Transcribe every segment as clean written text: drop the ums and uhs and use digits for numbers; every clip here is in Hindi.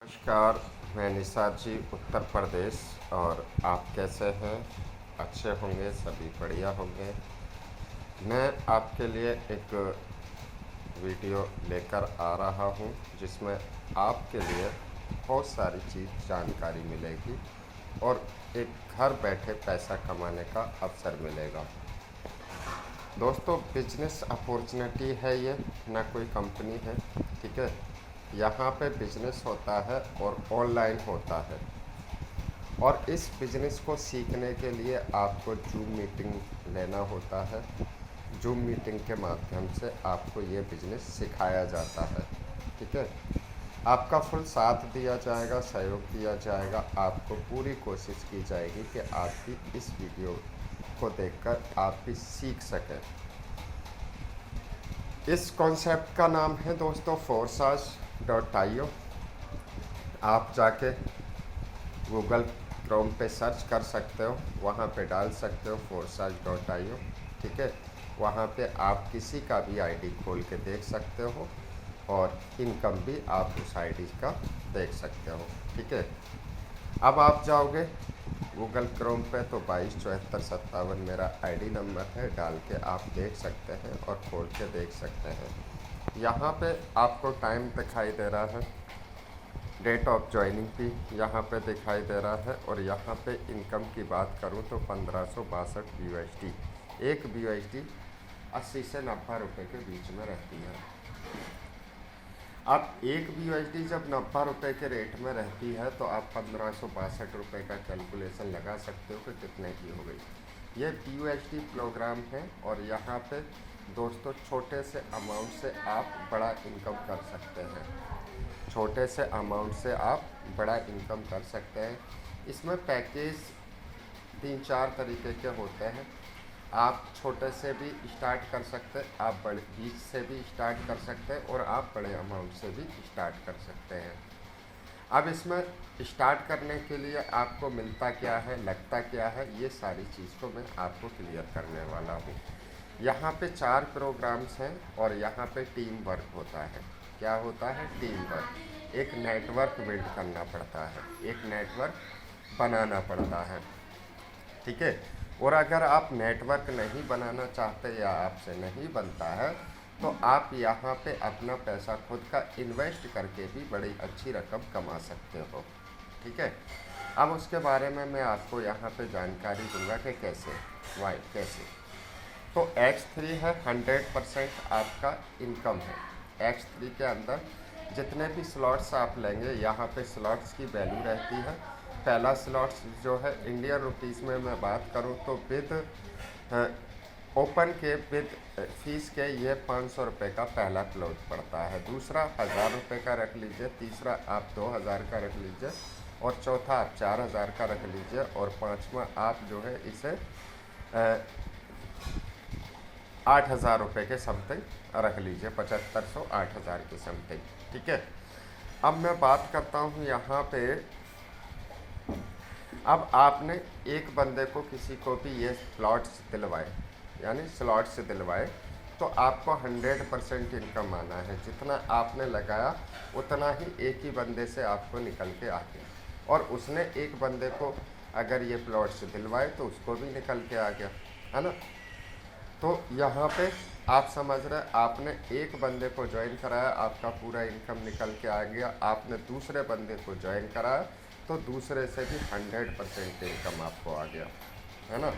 नमस्कार। मैं निसार जी, उत्तर प्रदेश। और आप कैसे हैं? अच्छे होंगे, सभी बढ़िया होंगे। मैं आपके लिए एक वीडियो लेकर आ रहा हूं जिसमें आपके लिए बहुत सारी चीज़ जानकारी मिलेगी और एक घर बैठे पैसा कमाने का अवसर मिलेगा। दोस्तों, बिजनेस अपॉर्चुनिटी है ये, ना कोई कंपनी है। ठीक है, यहाँ पे बिजनेस होता है और ऑनलाइन होता है। और इस बिज़नेस को सीखने के लिए आपको जूम मीटिंग लेना होता है। जूम मीटिंग के माध्यम से आपको ये बिज़नेस सिखाया जाता है। ठीक है, आपका फुल साथ दिया जाएगा, सहयोग दिया जाएगा। आपको पूरी कोशिश की जाएगी कि आप भी इस वीडियो को देखकर आप भी सीख सकें। इस कॉन्सेप्ट का नाम है दोस्तों Forsage.io। आप जाके गूगल क्रोम पे सर्च कर सकते हो, वहाँ पे डाल सकते हो Forsage.io। ठीक है, वहाँ पे आप किसी का भी आईडी खोल के देख सकते हो और इनकम भी आप उस आईडी का देख सकते हो। ठीक है, अब आप जाओगे गूगल क्रोम पे तो 227457 मेरा आईडी नंबर है, डाल के आप देख सकते हैं और खोल के देख सकते हैं। यहाँ पे आपको टाइम दिखाई दे रहा है, डेट ऑफ ज्वाइनिंग भी यहाँ पे दिखाई दे रहा है। और यहाँ पे इनकम की बात करूँ तो 1562 BUSD, एक BUSD 80 से 90 रुपये के बीच में रहती है। अब एक BUSD जब 90 रुपये के रेट में रहती है तो आप 1562 रुपये का कैलकुलेशन लगा सकते हो कि कितने की हो गई। ये BUSD प्रोग्राम है और यहाँ पे दोस्तों छोटे से अमाउंट से आप बड़ा इनकम कर सकते हैं। छोटे से अमाउंट से आप बड़ा इनकम कर सकते हैं। इसमें पैकेज 3-4 तरीके के होते हैं। आप छोटे से भी स्टार्ट कर सकते हैं, आप बड़े बीच से भी स्टार्ट कर सकते हैं और आप बड़े अमाउंट से भी स्टार्ट कर सकते हैं। अब इसमें स्टार्ट करने के लिए आपको मिलता क्या है, लगता क्या है, ये सारी चीज़ को मैं आपको क्लियर करने वाला हूँ। यहाँ पे 4 प्रोग्राम्स हैं और यहाँ पे टीम वर्क होता है। क्या होता है? Team work. एक नेटवर्क बिल्ड करना पड़ता है, एक नेटवर्क बनाना पड़ता है। ठीक है, और अगर आप नेटवर्क नहीं बनाना चाहते या आपसे नहीं बनता है तो आप यहाँ पे अपना पैसा खुद का इन्वेस्ट करके भी बड़ी अच्छी रकम कमा सकते हो। ठीक है, अब उसके बारे में मैं आपको यहाँ पे जानकारी दूंगा कि कैसे। तो X3 है, 100% आपका इनकम है। X3 के अंदर जितने भी स्लॉट्स आप लेंगे, यहाँ पे स्लॉट्स की वैल्यू रहती है। पहला स्लॉट्स जो है इंडियन रुपीज़ में मैं बात करूँ तो विद ओपन के विद फीस के ये 500 रुपये का पहला क्लोज पड़ता है। दूसरा 1000 रुपये का रख लीजिए, तीसरा आप 2000 का रख लीजिए और चौथा आप 4000 का रख लीजिए और पाँचवा आप जो है इसे 8000 रुपये के समथिंग रख लीजिए, 7500 8000 के समथिंग। ठीक है, अब मैं बात करता हूँ यहाँ पे। अब आपने एक बंदे को किसी को भी ये स्लॉट्स दिलवाए, यानी स्लॉट्स दिलवाए, तो आपको 100% इनकम आना है। जितना आपने लगाया उतना ही एक ही बंदे से आपको निकल के आ गया। और उसने एक बंदे को अगर ये प्लॉट्स दिलवाए तो उसको भी निकल के आ गया, है ना। तो यहाँ पे आप समझ रहे, आपने एक बंदे को ज्वाइन कराया, आपका पूरा इनकम निकल के आ गया। आपने दूसरे बंदे को ज्वाइन कराया तो दूसरे से भी 100% इनकम आपको आ गया, है ना।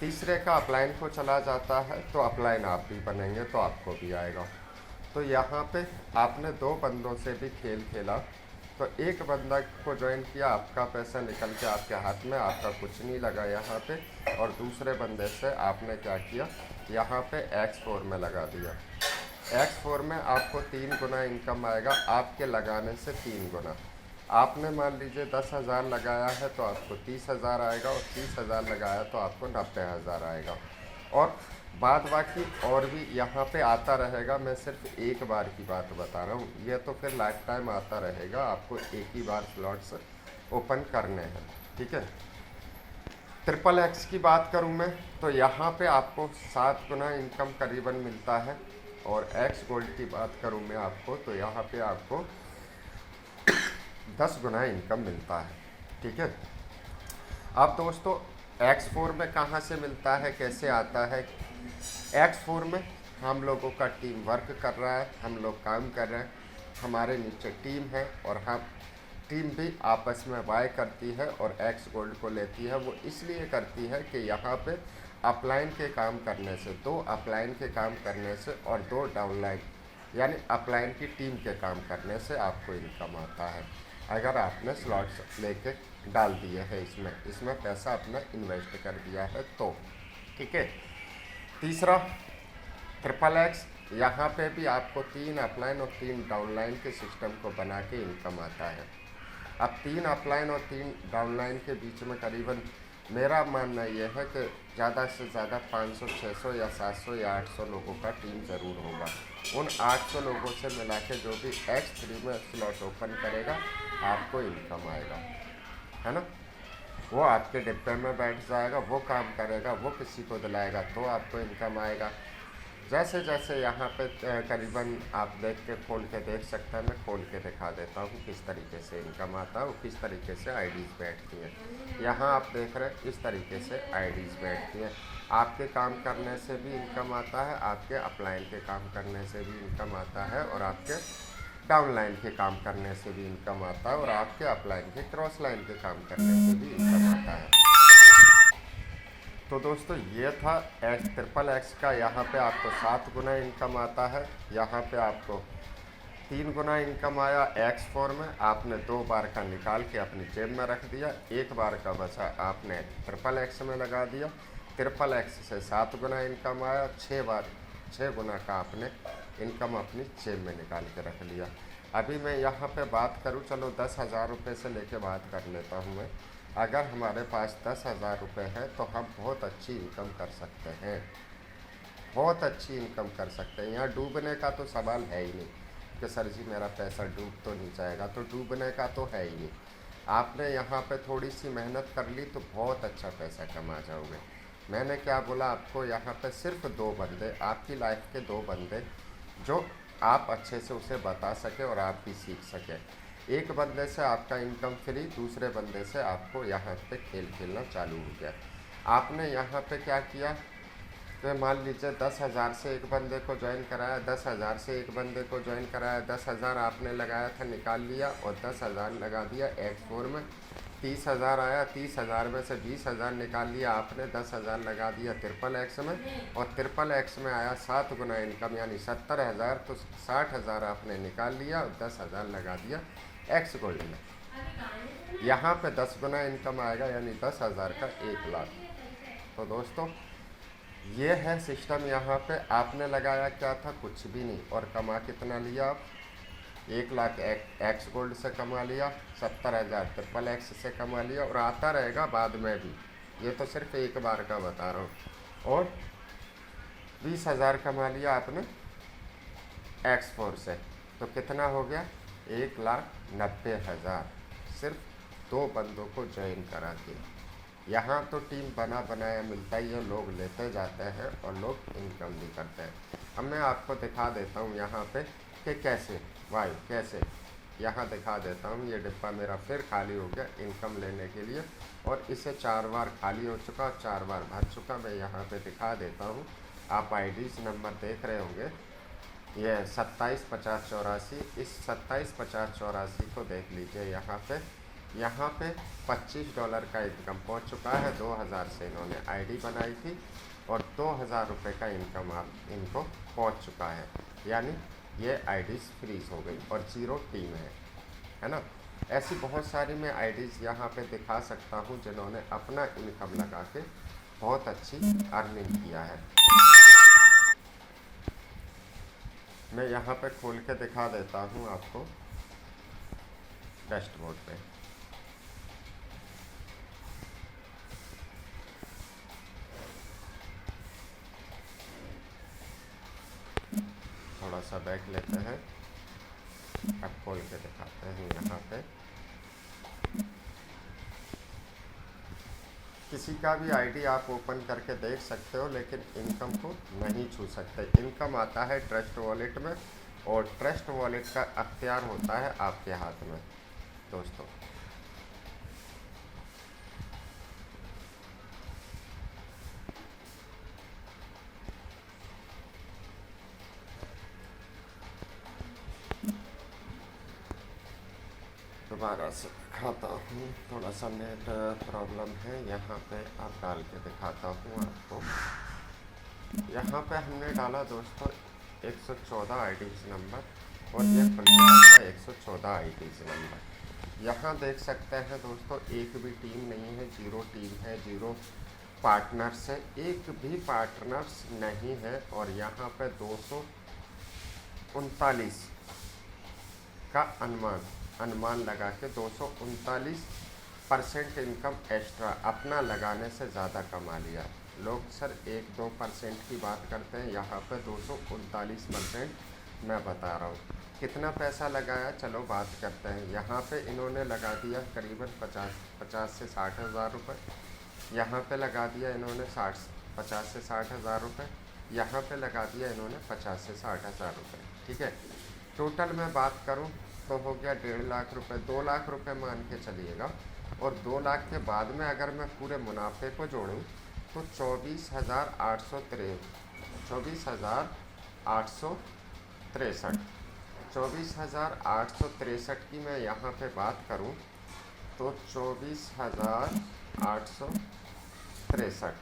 तीसरे का अपलाइन को चला जाता है तो अपलाइन आप भी बनेंगे तो आपको भी आएगा। तो यहाँ पे आपने 2 बंदों से भी खेल खेला। तो एक बंदा को ज्वाइन किया, आपका पैसा निकल के आपके हाथ में, आपका कुछ नहीं लगा यहाँ पे। और दूसरे बंदे से आपने क्या किया, यहाँ पे X4 में लगा दिया। X4 में आपको 3 गुना इनकम आएगा, आपके लगाने से 3 गुना। आपने मान लीजिए 10,000 लगाया है तो आपको 30,000 आएगा और 30,000 लगाया तो आपको 90,000 आएगा। और बाद बाकी और भी यहाँ पे आता रहेगा। मैं सिर्फ एक बार की बात बता रहा हूँ, ये तो फिर लाइफ टाइम आता रहेगा। आपको एक ही बार स्लॉट्स ओपन करने हैं। ठीक है, XXX की बात करूँ मैं तो यहाँ पे आपको 7 गुना इनकम करीबन मिलता है। और X गोल्ड की बात करूँ मैं आपको तो यहाँ पे आपको 10 गुना इनकम मिलता है। ठीक है। अब दोस्तों X4 में कहाँ से मिलता है, कैसे आता है? X4 में हम लोगों का टीम वर्क कर रहा है, हम लोग काम कर रहे हैं, हमारे नीचे टीम है और हम टीम भी आपस में बाय करती है और X गोल्ड को लेती है। वो इसलिए करती है कि यहाँ पे अपलाइन के काम करने से, 2 अपलाइन के काम करने से और 2 डाउनलाइन यानी अपलाइन की टीम के काम करने से आपको इनकम आता है, अगर आपने स्लॉट्स लेके डाल दिए हैं, इसमें पैसा अपना इन्वेस्ट कर दिया है तो। ठीक है। तीसरा XXX, यहाँ पे भी आपको 3 अपलाइन और 3 डाउनलाइन के सिस्टम को बना के इनकम आता है। अब 3 अपलाइन और 3 डाउनलाइन के बीच में करीबन मेरा मानना यह है कि ज़्यादा से ज़्यादा 500, 600 या 700 या 800 लोगों का टीम ज़रूर होगा। उन 800 लोगों से मिला के जो भी X3 में स्लॉट ओपन करेगा आपको इनकम आएगा, है ना। वो आपके डिब्बे में बैठ जाएगा, वो काम करेगा, वो किसी को दिलाएगा तो आपको इनकम आएगा। जैसे जैसे यहाँ पे करीबन आप देख के खोल के देख सकते हैं, मैं खोल के दिखा देता हूँ किस तरीके से इनकम आता है और किस तरीके से आईडीज़ बैठती हैं। यहाँ आप देख रहे हैं इस तरीके से आईडीज़ बैठती हैं। आपके काम करने से भी इनकम आता है, आपके अपलाइन के काम करने से भी इनकम आता है और आपके डाउनलाइन के काम करने से भी इनकम आता है और आपके अपलाइन के क्रॉस लाइन के काम करने से भी इनकम आता है। तो दोस्तों ये था XXX का। यहाँ पे आपको 7 गुना इनकम आता है, यहाँ पे आपको 3 गुना इनकम आया X4 में। आपने 2 बार का निकाल के अपनी जेब में रख दिया, 1 बार का बचा आपने XXX में लगा दिया। XXX से 7 गुना इनकम आया, 6 गुना का आपने इनकम अपनी जेब में निकाल के रख लिया। अभी मैं यहाँ पे बात करूँ, चलो 10,000 रुपये से लेके बात कर लेता हूँ मैं। अगर हमारे पास 10,000 रुपये है तो हम बहुत अच्छी इनकम कर सकते हैं, बहुत अच्छी इनकम कर सकते हैं। यहाँ डूबने का तो सवाल है ही नहीं कि सर जी मेरा पैसा डूब तो नहीं जाएगा, तो डूबने का तो है ही नहीं। आपने यहाँ पे थोड़ी सी मेहनत कर ली तो बहुत अच्छा पैसा कमा जाओगे। मैंने क्या बोला आपको, यहाँ पे सिर्फ 2 बंदे, आपकी लाइफ के 2 बंदे जो आप अच्छे से उसे बता सके और आप भी सीख सके। एक बंदे से आपका इनकम फ्री, दूसरे बंदे से आपको यहाँ पे खेल खेलना चालू हो गया। आपने यहाँ पे क्या किया, तो मान लीजिए 10,000 से एक बंदे को ज्वाइन कराया, 10,000 से एक बंदे को ज्वाइन कराया, 10,000 आपने लगाया था निकाल लिया और 10,000 लगा दिया X4 में। 30,000 आया, 30,000 में से 20,000 निकाल लिया आपने, 10,000 लगा दिया XXX में और XXX में आया 7 गुना इनकम यानी 70,000, तो 60,000 आपने निकाल लिया और 10,000 लगा दिया X गोल्ड में। यहाँ पे 10 गुना इनकम आएगा यानी 10,000 का 1 लाख। तो दोस्तों ये है सिस्टम। यहाँ पे आपने लगाया क्या था, कुछ भी नहीं, और कमा कितना लिया आप, 1 लाख X गोल्ड से कमा लिया, 70,000 XXX से कमा लिया और आता रहेगा बाद में भी। ये तो सिर्फ एक बार का बता रहा हूँ। और 20,000 कमा लिया आपने X4 से, तो कितना हो गया, 1,90,000 सिर्फ 2 बंदों को ज्वाइन करा के। यहाँ तो टीम बना बनाया मिलता ही है, लोग लेते जाते हैं और लोग इनकम भी करते हैं। अब मैं आपको दिखा देता हूँ यहाँ पे कि कैसे कैसे यहाँ दिखा देता हूँ। ये डिब्बा मेरा फिर खाली हो गया इनकम लेने के लिए और इसे 4 बार खाली हो चुका, 4 बार भर चुका। मैं यहाँ पे दिखा देता हूँ, आप आईडीज़ नंबर देख रहे होंगे, ये 275084। इस 275084 को देख लीजिए। यहाँ पे $25 का इनकम पहुँच चुका है। 2000 से इन्होंने आईडी बनाई थी और 2000 रुपये का इनकम आप इनको पहुँच चुका है, यानी ये आईडीज़ फ्रीज हो गई और 0 टीम है ना। ऐसी बहुत सारी मैं आईडीज़ यहाँ पे दिखा सकता हूँ जिन्होंने अपना इनकम लगा के बहुत अच्छी अर्निंग किया है। मैं यहाँ पे खोल के दिखा देता हूँ आपको डैशबोर्ड पे। थोड़ा सा बैक लेते हैं, अब खोल के दिखाते हैं। यहाँ पे किसी का भी आईडी आप ओपन करके देख सकते हो, लेकिन इनकम को नहीं छू सकते। इनकम आता है ट्रस्ट वॉलेट में और ट्रस्ट वॉलेट का अख्तियार होता है आपके हाथ में। दोस्तों। दोबारा से दिखाता हूँ, थोड़ा सा नेट प्रॉब्लम है। यहाँ पे आप डाल के दिखाता हूँ आपको। यहाँ पे हमने डाला दोस्तों 114 आईडीज नंबर और ये खुल के आता है 114 आईडीज नंबर। यहाँ देख सकते हैं दोस्तों, एक भी टीम नहीं है, 0 टीम है, 0 पार्टनर्स है, एक भी पार्टनर्स नहीं है। और यहाँ पे 239 का अनुमान लगा के 239% इनकम एक्स्ट्रा अपना लगाने से ज़्यादा कमा लिया। लोग सर 1-2% की बात करते हैं, यहाँ पे 239% मैं बता रहा हूँ। कितना पैसा लगाया, चलो बात करते हैं। यहाँ पे इन्होंने लगा दिया करीबन 50 से 60 हज़ार रुपये। यहाँ पे लगा दिया इन्होंने 50 से 60 हज़ार रुपये। यहाँ पे लगा दिया इन्होंने 50 से 60 हज़ार रुपये। ठीक है, टोटल मैं बात करूँ तो हो गया 1.5 लाख रुपये, 2 लाख रुपये मान के चलिएगा। और 2 लाख के बाद में अगर मैं पूरे मुनाफे को जोड़ूँ तो 24,863 की मैं यहाँ पे बात करूँ तो 24,863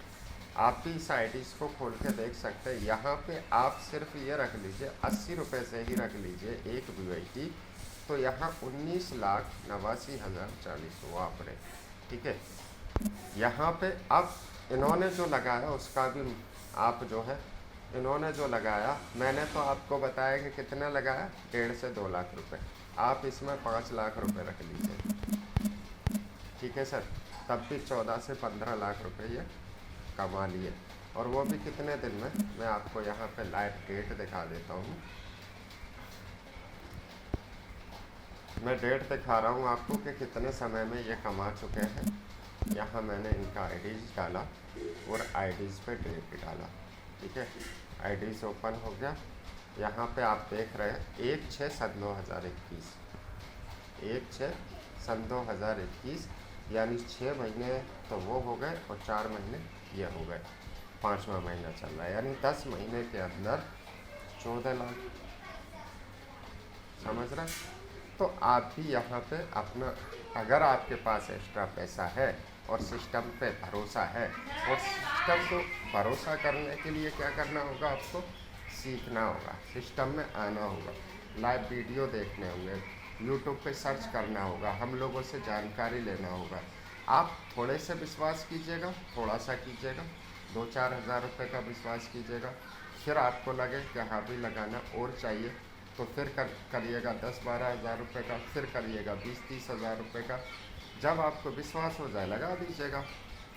आप भी इस आईडीज़ को खोल के देख सकते हैं। यहाँ पे आप सिर्फ ये रख लीजिए, 80 रुपये से ही रख लीजिए एक वीआईटी, तो यहाँ 19,89,040 हुआ आपने। ठीक है, यहाँ पे अब इन्होंने जो लगाया उसका भी आप जो है, इन्होंने जो लगाया, मैंने तो आपको बताया कि कितना लगाया, 1.5 से 2 लाख रुपए। आप इसमें 5 लाख रुपए रख लीजिए। ठीक है सर, तब भी 14 से 15 लाख रुपए ये कमा लिए। और वो भी कितने दिन में, मैं आपको यहाँ पे लाइव डेट दिखा देता हूँ। मैं डेट दिखा रहा हूँ आपको कि कितने समय में ये कमा चुके हैं। यहाँ मैंने इनका आईडीज़ डाला और आईडीज़ पे डेट डाला। ठीक है, आईडीज़ ओपन हो गया। यहाँ पे आप देख रहे हैं 1/6/2021, 1/6/2021, यानी 6 महीने तो वो हो गए और 4 महीने ये हो गए, 5वां महीना चल रहा है, यानी 10 महीने के अंदर 14 लाख। समझ रहे? तो आप भी यहाँ पे अपना, अगर आपके पास एक्स्ट्रा पैसा है और सिस्टम पे भरोसा है, और सिस्टम को भरोसा करने के लिए क्या करना होगा, आपको सीखना होगा, सिस्टम में आना होगा, लाइव वीडियो देखने होंगे, यूट्यूब पे सर्च करना होगा, हम लोगों से जानकारी लेना होगा। आप थोड़े से विश्वास कीजिएगा, थोड़ा सा कीजिएगा, 2-4 हज़ार रुपये का विश्वास कीजिएगा, फिर आपको लगे कि हाँ भी लगाना और चाहिए तो फिर करिएगा 10-12 हज़ार रुपये का, फिर करिएगा 20-30 हज़ार रुपये का। जब आपको विश्वास हो जाए लगा दीजिएगा,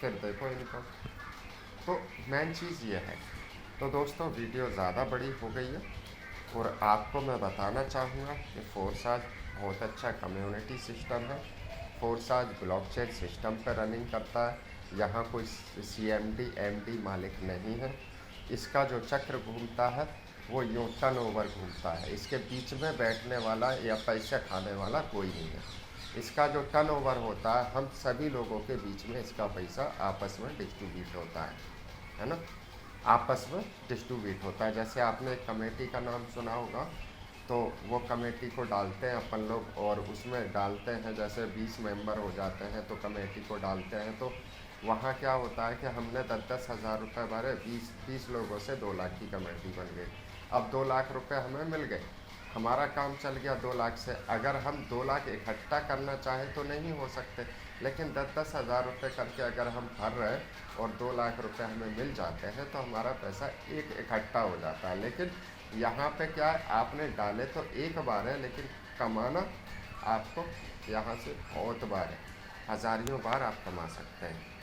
फिर देखो इनको। तो मेन चीज़ ये है। तो दोस्तों वीडियो ज़्यादा बड़ी हो गई है और आपको मैं बताना चाहूँगा कि फोर्साज बहुत अच्छा कम्युनिटी सिस्टम है। फोर्साज ब्लॉकचेन सिस्टम पर रनिंग करता है। यहाँ कोई CMD MD मालिक नहीं है। इसका जो चक्र घूमता है वो यूँ टर्नओवर घूमता है। इसके बीच में बैठने वाला या पैसे खाने वाला कोई नहीं है। इसका जो टर्नओवर होता है, हम सभी लोगों के बीच में इसका पैसा आपस में डिस्ट्रीब्यूट होता है ना, आपस में डिस्ट्रीब्यूट होता है। जैसे आपने एक कमेटी का नाम सुना होगा, तो वो कमेटी को डालते हैं अपन लोग, और उसमें डालते हैं, जैसे 20 मेंबर हो जाते हैं तो कमेटी को डालते हैं, तो वहाँ क्या होता है कि हमने 10-10 हज़ार रुपये भरे, 20 लोगों से 2 लाख की कमेटी बन गई। अब 2 लाख रुपए हमें मिल गए, हमारा काम चल गया 2 लाख से। अगर हम 2 लाख इकट्ठा करना चाहें तो नहीं हो सकते, लेकिन 10-10 हज़ार रुपये करके अगर हम भर रहे हैं और 2 लाख रुपए हमें मिल जाते हैं तो हमारा पैसा एक इकट्ठा हो जाता है। लेकिन यहाँ पे क्या है, आपने डाले तो एक बार है, लेकिन कमाना आपको यहाँ से बहुत बार है, हज़ारियों बार आप कमा सकते हैं।